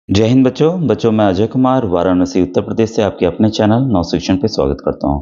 जय हिंद बच्चों मैं अजय कुमार वाराणसी उत्तर प्रदेश से आपके अपने चैनल नव शिक्षण पे स्वागत करता हूं।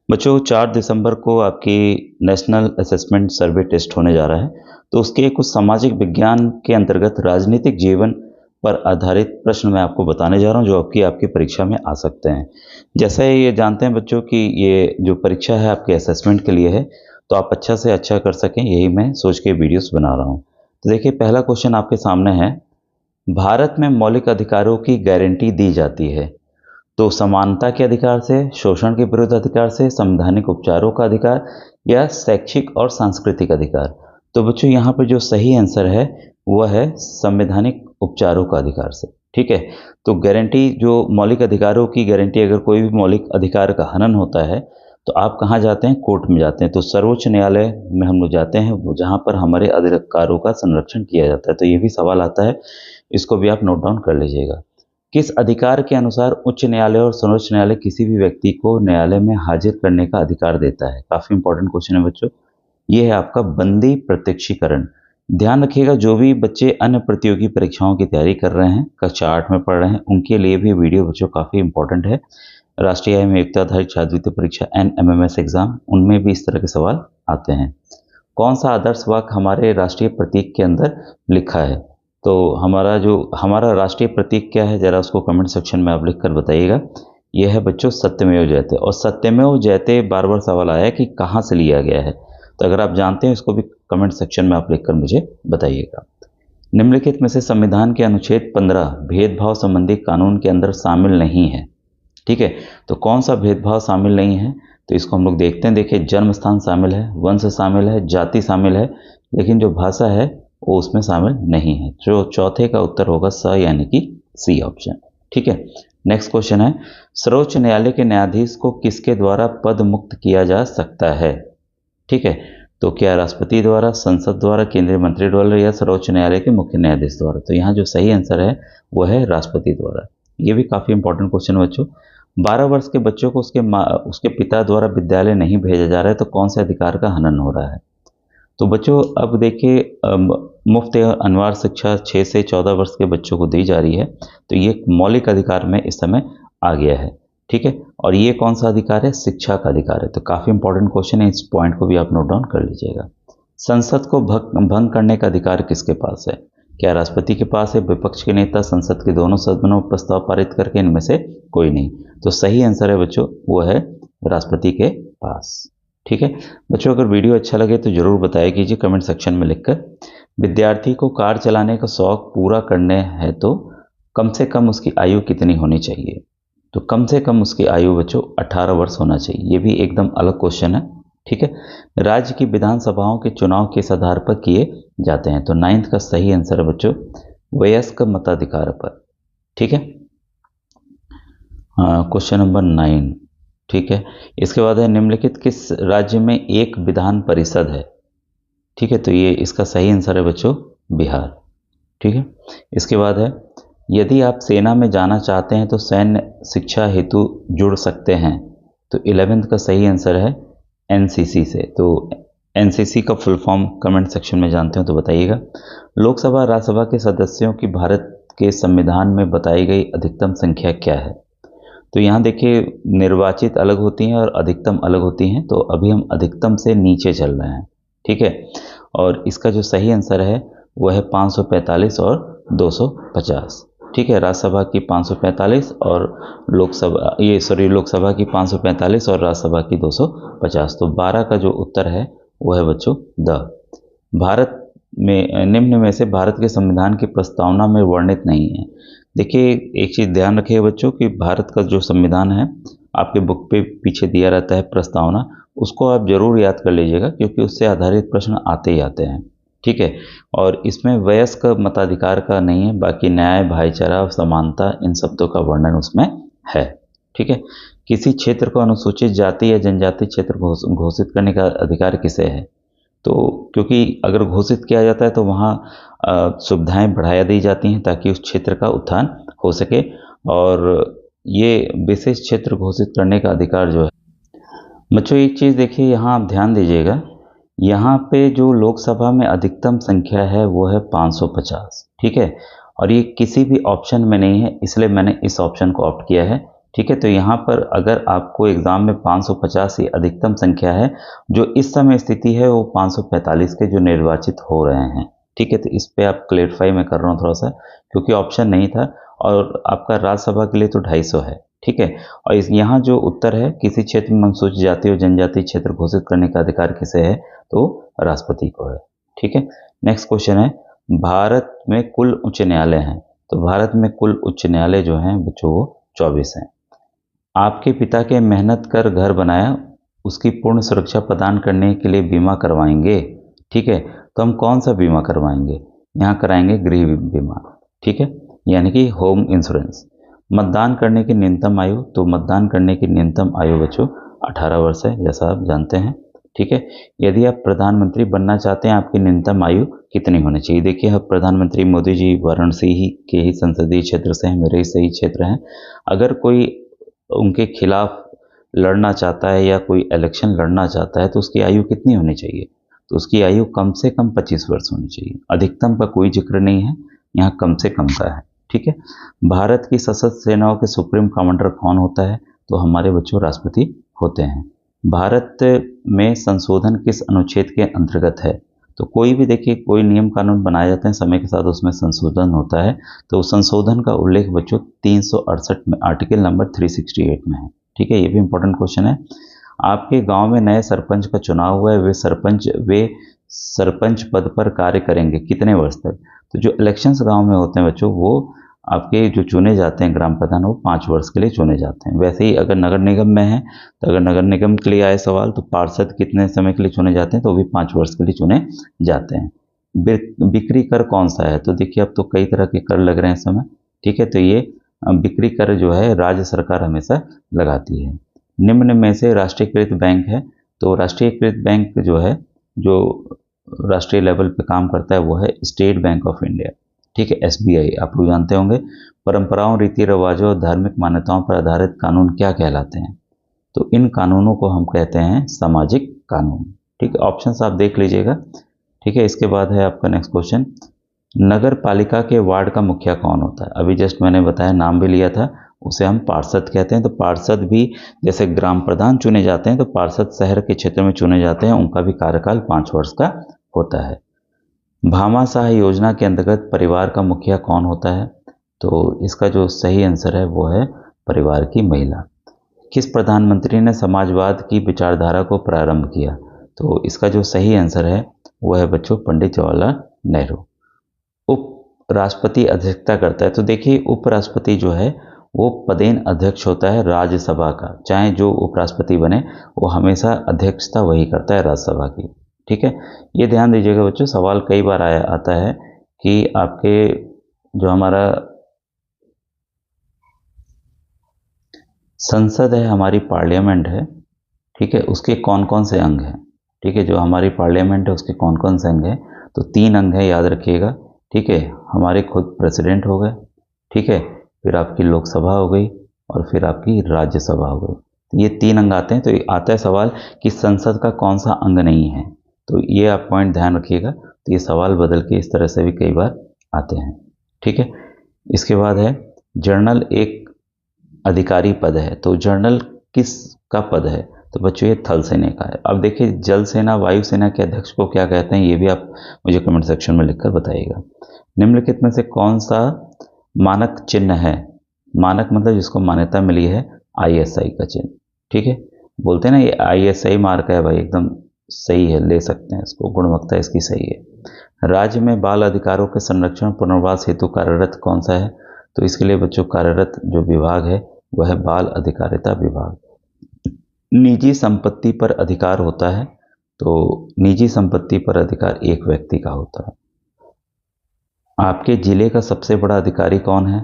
बच्चों 4 दिसंबर को आपकी नेशनल असेसमेंट सर्वे टेस्ट होने जा रहा है। तो उसके कुछ सामाजिक विज्ञान के अंतर्गत राजनीतिक जीवन पर आधारित प्रश्न मैं आपको बताने जा रहा हूं जो आपकी आपकी परीक्षा में आ सकते हैं। जैसे ये जानते हैं बच्चों कि ये जो परीक्षा है आपके असेसमेंट के लिए है, तो आप अच्छा से अच्छा कर सकें यही मैं सोच के वीडियोस बना रहा हूँ। तो देखिए पहला क्वेश्चन आपके सामने है, भारत में मौलिक अधिकारों की गारंटी दी जाती है तो समानता के अधिकार से, शोषण के विरुद्ध अधिकार से, संवैधानिक उपचारों का अधिकार या शैक्षिक और सांस्कृतिक अधिकार। तो बच्चों यहाँ पे जो सही आंसर है वह है संवैधानिक उपचारों का अधिकार से। ठीक है, तो गारंटी जो मौलिक अधिकारों की गारंटी, अगर कोई भी मौलिक अधिकार का हनन होता है तो आप कहाँ जाते हैं? कोर्ट में जाते हैं। तो सर्वोच्च न्यायालय में हम लोग जाते हैं जहाँ पर हमारे अधिकारों का संरक्षण किया जाता है। तो ये भी सवाल आता है, इसको भी आप नोट डाउन कर लीजिएगा। किस अधिकार के अनुसार उच्च न्यायालय और सर्वोच्च न्यायालय किसी भी व्यक्ति को न्यायालय में हाजिर करने का अधिकार देता है? काफी इंपॉर्टेंट क्वेश्चन है बच्चों। ये है आपका बंदी प्रत्यक्षीकरण। ध्यान रखिएगा, जो भी बच्चे अन्य प्रतियोगी परीक्षाओं की तैयारी कर रहे हैं, कक्षा 8 में पढ़ रहे हैं, उनके लिए भी वीडियो बच्चों काफी इंपॉर्टेंट है। राष्ट्रीय आय में एकता आधारित छात्रवृत्ति परीक्षा NMMS एग्जाम, उनमें भी इस तरह के सवाल आते हैं। कौन सा आदर्श वाक्य हमारे राष्ट्रीय प्रतीक के अंदर लिखा है? तो हमारा राष्ट्रीय प्रतीक क्या है, जरा उसको कमेंट सेक्शन में आप लिख कर बताइएगा। यह है बच्चों सत्यमेव जयते। और सत्यमेव जयते बार बार सवाल आया है कि कहाँ से लिया गया है, तो अगर आप जानते हैं इसको भी कमेंट सेक्शन में आप लिखकर मुझे बताइएगा। निम्नलिखित में से संविधान के अनुच्छेद 15 भेदभाव संबंधी कानून के अंदर शामिल नहीं है। ठीक है, तो कौन सा भेदभाव शामिल नहीं है? तो इसको हम लोग देखते हैं। देखिए, जन्म स्थान शामिल है, वंश शामिल है, जाति शामिल है, लेकिन जो भाषा है वो उसमें शामिल नहीं है। जो चौथे का उत्तर होगा स, यानी कि सी ऑप्शन। ठीक है, नेक्स्ट क्वेश्चन है, सर्वोच्च न्यायालय के न्यायाधीश को किसके द्वारा पद मुक्त किया जा सकता है? ठीक है, तो क्या राष्ट्रपति द्वारा, संसद द्वारा, केंद्रीय मंत्री द्वारा या सर्वोच्च न्यायालय के मुख्य न्यायाधीश द्वारा? तो यहाँ जो सही आंसर है वो है राष्ट्रपति द्वारा। ये भी काफी इंपॉर्टेंट क्वेश्चन बच्चों। 12 वर्ष के बच्चों को उसके पिता द्वारा विद्यालय नहीं भेजा जा रहा है, तो कौन से अधिकार का हनन हो रहा है? तो बच्चों अब देखिए, मुफ्त या अनिवार्य शिक्षा 6 से 14 वर्ष के बच्चों को दी जा रही है, तो ये मौलिक अधिकार में इस समय आ गया है। ठीक है, और ये कौन सा अधिकार है? शिक्षा का अधिकार है। तो काफी इंपॉर्टेंट क्वेश्चन है, इस पॉइंट को भी आप नोट डाउन कर लीजिएगा। संसद को भंग करने का अधिकार किसके पास है? क्या राष्ट्रपति के पास है, विपक्ष के नेता, संसद के दोनों सदनों में प्रस्ताव पारित करके? इनमें से कोई नहीं। तो सही आंसर है बच्चों वो है राष्ट्रपति के पास। ठीक है बच्चों, अगर वीडियो अच्छा लगे तो जरूर बताया कीजिए कमेंट सेक्शन में लिखकर। विद्यार्थी को कार चलाने का शौक पूरा करने है तो कम से कम उसकी आयु कितनी होनी चाहिए? तो कम से कम उसकी आयु बच्चों 18 वर्ष होना चाहिए। ये भी एकदम अलग क्वेश्चन है। ठीक है, राज्य की विधानसभाओं के चुनाव किस आधार पर किए जाते हैं? तो 9th का सही आंसर है बच्चों वयस्क मताधिकार पर। ठीक है, क्वेश्चन नंबर 9। ठीक है, इसके बाद है, निम्नलिखित किस राज्य में एक विधान परिषद है? ठीक है, तो ये इसका सही आंसर है बच्चों बिहार। ठीक है, इसके बाद है, यदि आप सेना में जाना चाहते हैं तो सैन्य शिक्षा हेतु जुड़ सकते हैं? तो 11th का सही आंसर है NCC से। तो NCC का फुल फॉर्म कमेंट सेक्शन में जानते हो तो बताइएगा। लोकसभा राज्यसभा के सदस्यों की भारत के संविधान में बताई गई अधिकतम संख्या क्या है? तो यहाँ देखिए, निर्वाचित अलग होती हैं और अधिकतम अलग होती हैं, तो अभी हम अधिकतम से नीचे चल रहे हैं। ठीक है, और इसका जो सही आंसर है वह है 545 और 250। ठीक है, राज्यसभा की 545 और लोकसभा की 545 और राज्यसभा की 250। तो 12 का जो उत्तर है वो है बच्चों द। भारत में निम्न में से भारत के संविधान की प्रस्तावना में वर्णित नहीं है। देखिए, एक चीज़ ध्यान रखिए बच्चों कि भारत का जो संविधान है आपके बुक पे पीछे दिया रहता है प्रस्तावना, उसको आप जरूर याद कर लीजिएगा क्योंकि उससे आधारित प्रश्न आते ही आते हैं। ठीक है, और इसमें वयस्क मताधिकार का नहीं है, बाकी न्याय, भाईचारा और समानता, इन शब्दों का वर्णन उसमें है। ठीक है, किसी क्षेत्र को अनुसूचित जाति या जनजाति क्षेत्र घोषित करने का अधिकार किसे है? तो क्योंकि अगर घोषित किया जाता है तो वहाँ सुविधाएं बढ़ाया दी जाती हैं ताकि उस क्षेत्र का उत्थान हो सके, और ये विशेष क्षेत्र घोषित करने का अधिकार जो है बच्चों, एक चीज़ देखिए यहाँ आप ध्यान दीजिएगा, यहाँ पे जो लोकसभा में अधिकतम संख्या है वो है 550। ठीक है, और ये किसी भी ऑप्शन में नहीं है, इसलिए मैंने इस ऑप्शन को ऑप्ट किया है। ठीक है, तो यहाँ पर अगर आपको एग्जाम में 550 ही अधिकतम संख्या है, जो इस समय स्थिति है वो 545 के जो निर्वाचित हो रहे हैं। ठीक है, तो इस पे आप क्लेरिफाई मैं कर रहा हूँ थोड़ा सा, क्योंकि ऑप्शन नहीं था और आपका राज्यसभा के लिए तो 250 है। ठीक है, और इस यहाँ जो उत्तर है, किसी क्षेत्र में अनुसूचित जाति और जनजाति क्षेत्र घोषित करने का अधिकार किसे है, तो राष्ट्रपति को है। ठीक है, नेक्स्ट क्वेश्चन है, भारत में कुल उच्च न्यायालय हैं। तो भारत में कुल उच्च न्यायालय जो हैं बच्चों वो 24 हैं। आपके पिता के मेहनत कर घर बनाया, उसकी पूर्ण सुरक्षा प्रदान करने के लिए बीमा करवाएंगे। ठीक है, तो हम कौन सा बीमा करवाएंगे, यहाँ कराएंगे गृह बीमा। ठीक है, यानी कि होम इंश्योरेंस। मतदान करने की न्यूनतम आयु, तो मतदान करने की न्यूनतम आयु बच्चों 18 वर्ष है, जैसा आप जानते हैं। ठीक है, यदि आप प्रधानमंत्री बनना चाहते हैं, आपकी न्यूनतम आयु कितनी होनी चाहिए। देखिए, अब प्रधानमंत्री मोदी जी वाराणसी ही के ही संसदीय क्षेत्र से हैं, मेरे ही सही क्षेत्र हैं। अगर कोई उनके खिलाफ लड़ना चाहता है या कोई इलेक्शन लड़ना चाहता है, तो उसकी आयु कितनी होनी चाहिए, तो उसकी आयु कम से कम 25 वर्ष होनी चाहिए। अधिकतम का कोई जिक्र नहीं है, यहाँ कम से कम का है। ठीक है, भारत की सशस्त्र सेनाओं के सुप्रीम कमांडर कौन होता है, तो हमारे बच्चों राष्ट्रपति होते हैं। भारत में संशोधन किस अनुच्छेद के अंतर्गत है, तो कोई भी देखिए कोई नियम कानून बनाए जाते हैं, समय के साथ उसमें संशोधन होता है, तो संशोधन का उल्लेख बच्चों 368 में आर्टिकल नंबर 368 में है। ठीक है, ये भी इंपॉर्टेंट क्वेश्चन है। आपके गांव में नए सरपंच का चुनाव हुआ है, वे सरपंच पद पर कार्य करेंगे कितने वर्ष तक। तो जो इलेक्शंस गांव में होते हैं बच्चों, वो आपके जो चुने जाते हैं ग्राम प्रधान, वो 5 वर्ष के लिए चुने जाते हैं। वैसे ही अगर नगर निगम में है, तो अगर नगर निगम के लिए आए सवाल, तो पार्षद कितने समय के लिए चुने जाते हैं, तो वो भी 5 वर्ष के लिए चुने जाते हैं। बिक्री कर कौन सा है, तो देखिए अब तो कई तरह के कर लग रहे हैं इस समय। ठीक है, तो ये बिक्री कर जो है राज्य सरकार हमेशा लगाती है। निम्न में से राष्ट्रीयकृत बैंक है, तो राष्ट्रीयकृत बैंक जो है, जो राष्ट्रीय लेवल पे काम करता है, वो है स्टेट बैंक ऑफ इंडिया। ठीक है, SBI आप लोग जानते होंगे। परंपराओं, रीति रिवाजों और धार्मिक मान्यताओं पर आधारित कानून क्या कहलाते हैं, तो इन कानूनों को हम कहते हैं सामाजिक कानून। ठीक है, ऑप्शंस आप देख लीजिएगा। ठीक है, इसके बाद है आपका नेक्स्ट क्वेश्चन, नगर पालिका के वार्ड का मुखिया कौन होता है। अभी जस्ट मैंने बताया, नाम भी लिया था, उसे हम पार्षद कहते हैं। तो पार्षद भी जैसे ग्राम प्रधान चुने जाते हैं, तो पार्षद शहर के क्षेत्र में चुने जाते हैं, उनका भी कार्यकाल 5 वर्ष का होता है। भामाशाह योजना के अंतर्गत परिवार का मुखिया कौन होता है, तो इसका जो सही आंसर है वो है परिवार की महिला। किस प्रधानमंत्री ने समाजवाद की विचारधारा को प्रारंभ किया, तो इसका जो सही आंसर है वो है बच्चों पंडित जवाहरलाल नेहरू। उपराष्ट्रपति अध्यक्षता करता है, तो देखिए उपराष्ट्रपति जो है वो पदेन अध्यक्ष होता है राज्यसभा का। चाहे जो उपराष्ट्रपति बने, वो हमेशा अध्यक्षता वही करता है राज्यसभा की। ठीक है, ये ध्यान दीजिएगा बच्चों, सवाल कई बार आता है कि आपके जो हमारा संसद है, हमारी पार्लियामेंट है, ठीक है, उसके कौन कौन से अंग हैं। ठीक है, जो हमारी पार्लियामेंट है उसके कौन कौन से अंग हैं, तो 3 अंग हैं, याद रखिएगा। ठीक है, हमारे खुद प्रेसिडेंट हो गए, ठीक है, फिर आपकी लोकसभा हो गई और फिर आपकी राज्यसभा हो गई। तो ये 3 अंग आते हैं। तो आता है सवाल कि संसद का कौन सा अंग नहीं है, तो ये आप पॉइंट ध्यान रखिएगा। तो ये सवाल बदल के इस तरह से भी कई बार आते हैं। ठीक है, इसके बाद है जनरल एक अधिकारी पद है, तो जनरल किस का पद है, तो बच्चों ये थल सेना का है। अब देखिए जल सेना वायुसेना के अध्यक्ष को क्या कहते हैं, ये भी आप मुझे कमेंट सेक्शन में लिखकर बताइएगा। निम्नलिखित में से कौन सा मानक चिन्ह है, मानक मतलब जिसको मान्यता मिली है ISI का चिन्ह। ठीक है, बोलते हैं ना ये ISI मार्क है भाई, एकदम सही है, ले सकते हैं इसको, गुणवत्ता इसकी सही है। राज्य में बाल अधिकारों के संरक्षण पुनर्वास हेतु कार्यरत कौन सा है, तो इसके लिए बच्चों कार्यरत जो विभाग है वह है बाल अधिकारिता विभाग। निजी संपत्ति पर अधिकार होता है, तो निजी संपत्ति पर अधिकार एक व्यक्ति का होता है। आपके जिले का सबसे बड़ा अधिकारी कौन है,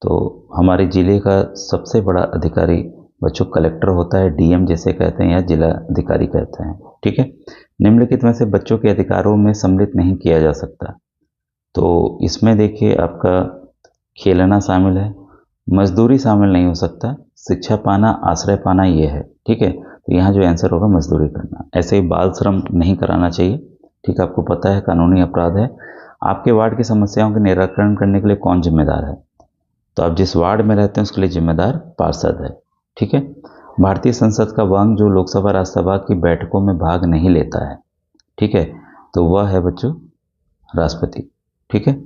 तो हमारे जिले का सबसे बड़ा अधिकारी बच्चों कलेक्टर होता है, DM जिसे कहते हैं या जिला अधिकारी कहते हैं। ठीक है, निम्नलिखित में से बच्चों के अधिकारों में सम्मिलित नहीं किया जा सकता, तो इसमें देखिए आपका खेलना शामिल है, मजदूरी शामिल नहीं हो सकता, शिक्षा पाना, आश्रय पाना ये है। ठीक है, तो यहाँ जो आंसर होगा मजदूरी करना। ऐसे ही बाल श्रम नहीं कराना चाहिए, ठीक है, आपको पता है कानूनी अपराध है। आपके वार्ड की समस्याओं के निराकरण करने के लिए कौन जिम्मेदार है? तो आप जिस वार्ड में रहते हैं उसके लिए जिम्मेदार पार्षद है। ठीक है। भारतीय संसद का वह अंग जो लोकसभा राज्यसभा की बैठकों में भाग नहीं लेता है, ठीक है, तो वह है बच्चों राष्ट्रपति। ठीक है।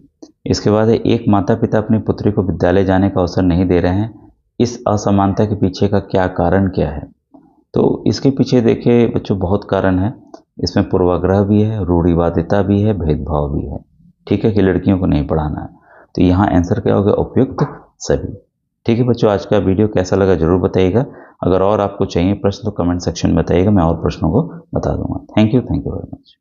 इसके बाद है, एक माता पिता अपनी पुत्री को विद्यालय जाने का अवसर नहीं दे रहे हैं, इस असमानता के पीछे का क्या कारण क्या है? तो इसके पीछे देखिए बच्चों बहुत कारण है। इसमें पूर्वाग्रह भी है, रूढ़िवादिता भी है, भेदभाव भी है। ठीक है, कि लड़कियों को नहीं पढ़ाना है। तो यहाँ आंसर क्या होगा? उपयुक्त सभी। ठीक है बच्चों, आज का वीडियो कैसा लगा जरूर बताइएगा। अगर और आपको चाहिए प्रश्न तो कमेंट सेक्शन में बताइएगा, मैं और प्रश्नों को बता दूंगा। Thank you very much.